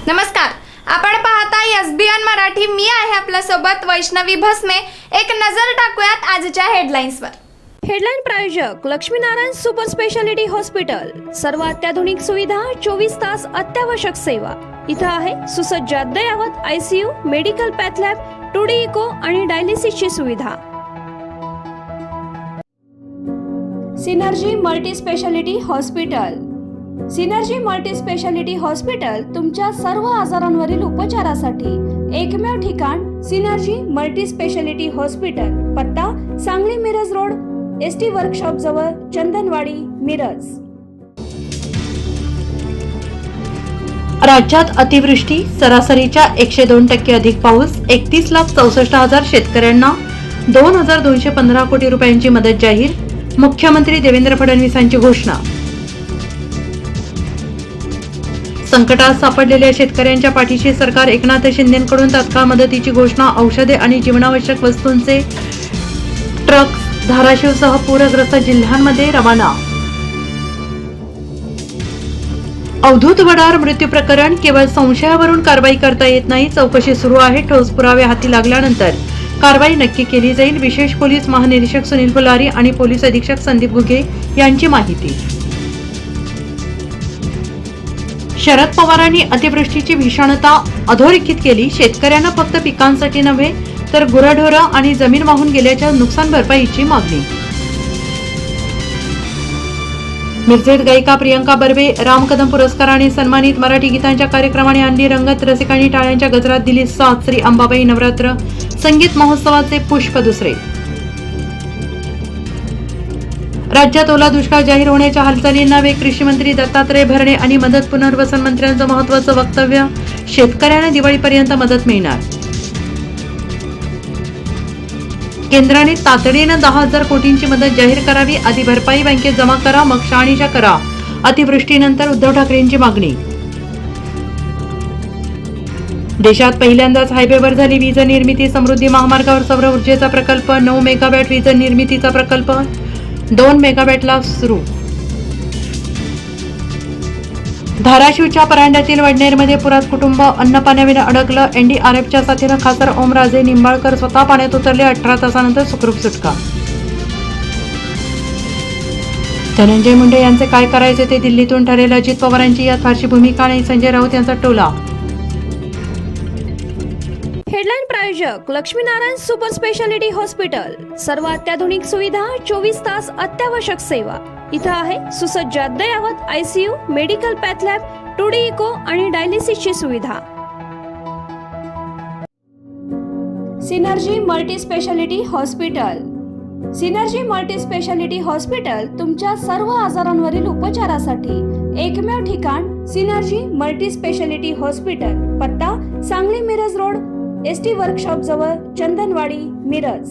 नमस्कार, आपण पाहताय एसबीएन मराठी. मी आहे आपल्या सोबत वैष्णवी भस्मे. एक नजर टाकूयात आजच्या हेडलाईन्सवर. हेडलाईन प्रायोजक लक्ष्मीनारायण सुपर स्पेशालिटी हॉस्पिटल. सर्व अत्याधुनिक सुविधा, 24 तास अत्यावश्यक सेवा. इथं आहे सुसज्ज अद्ययावत ICU, medical path lab, 2D echo आणि डायलिसिसची सुविधा. Synergy multi speciality hospital. Synergy multi speciality hospital तुमच्या सर्व आजारांवरील उपचारासाठी एकमेव ठिकाण. Synergy multi speciality hospital. पत्ता Sangli Miraj road, ST workshop जवळ, चंदनवाडी, मिरज. राज्यात अतिवृष्टी, सरासरीच्या 102% अधिक पाऊस. 31,64,000 शेतकऱ्यांना 2,215 कोटी रुपयांची मदत जाहीर. मुख्यमंत्री देवेंद्र फडणवीसांची घोषणा. संकटात सापडलेल्या शेतकऱ्यांच्या पाठीशी सरकार. एकनाथ शिंदेंकडून तात्काळ मदतीची घोषणा. औषधे आणि जीवनावश्यक वस्तूंचे ट्रक्स धाराशिवसह पूरग्रस्त जिल्ह्यांमध्ये रवाना. अवधूत वडार मृत्यू प्रकरण. केवळ संशयावरून कारवाई करता येत नाही. चौकशी सुरू आहे. ठोस पुरावे हाती लागल्यानंतर कारवाई नक्की केली जाईल. विशेष पोलीस महानिरीक्षक सुनील फुलारी आणि पोलीस अधीक्षक संदीप घुगे यांची माहिती. शरद पवारांनी अतिवृष्टीची भीषणता अधोरेखित केली. शेतकऱ्यांना फक्त पिकांसाठी नव्हे तर गुरढोरं आणि जमीन वाहून गेल्याच्या नुकसान भरपाईची मागणी. मिरजेत गायिका प्रियंका बर्वे राम कदम पुरस्काराने सन्मानित. मराठी गीतांच्या कार्यक्रमाने आणली रंगत. रसिकांनी टाळ्यांच्या गजरात दिली साथ. श्री अंबाबाई नवरात्र संगीत महोत्सवाचे पुष्प दुसरे. राज्यात ओला दुष्काळ जाहीर होण्याच्या हालचालींना वेग. कृषी मंत्री दत्तात्रय भरणे आणि मदत पुनर्वसन मंत्र्यांचं महत्त्वाचं वक्तव्य. शेतकऱ्यांना दिवाळीपर्यंत मदत मिळणार. केंद्राने तातडीनं 10,000 कोटींची मदत जाहीर करावी. आधी भरपाई बँकेत जमा करा, मग शहानिशा करा. अतिवृष्टीनंतर उद्धव ठाकरेंची मागणी. देशात पहिल्यांदाच हायवेवर झाली वीज निर्मिती. समृद्धी महामार्गावर सौर ऊर्जेचा प्रकल्प. 9 मेगावॅट वीज निर्मितीचा प्रकल्प 2 मेगावॅटला सुरू. धाराशिवच्या परांड्यातील वडनेरमध्ये पुरात कुटुंब अन्नपाण्याविना अडकलं. NDRFच्या साथीनं खासदार ओमराजे निंबाळकर स्वतः पाण्यात उतरले. 18 तासानंतर सुखरूप सुटका. धनंजय मुंडे यांचे काय करायचे ते दिल्लीतून ठरेल. अजित पवारांची यात फारशी भूमिका नाही. संजय राऊत यांचा टोला. हेडलाईन प्रायोजक लक्ष्मीनारायण सुपर स्पेशालिटी हॉस्पिटल. सर्व अत्याधुनिक सुविधा, 24 तास अत्यावश्यक सेवा. इथं आहे सुसज्ज अद्ययावत ICU, medical path lab, 2D echo आणि डायलिसिसची सुविधा. Synergy multi speciality hospital. Synergy multi speciality hospital तुमच्या सर्व आजारांवरील उपचारासाठी एकमेव ठिकाण. Synergy multi speciality hospital. पत्ता Sangli Miraj road, ST workshop जवळ, चंदनवाडी, मिरज.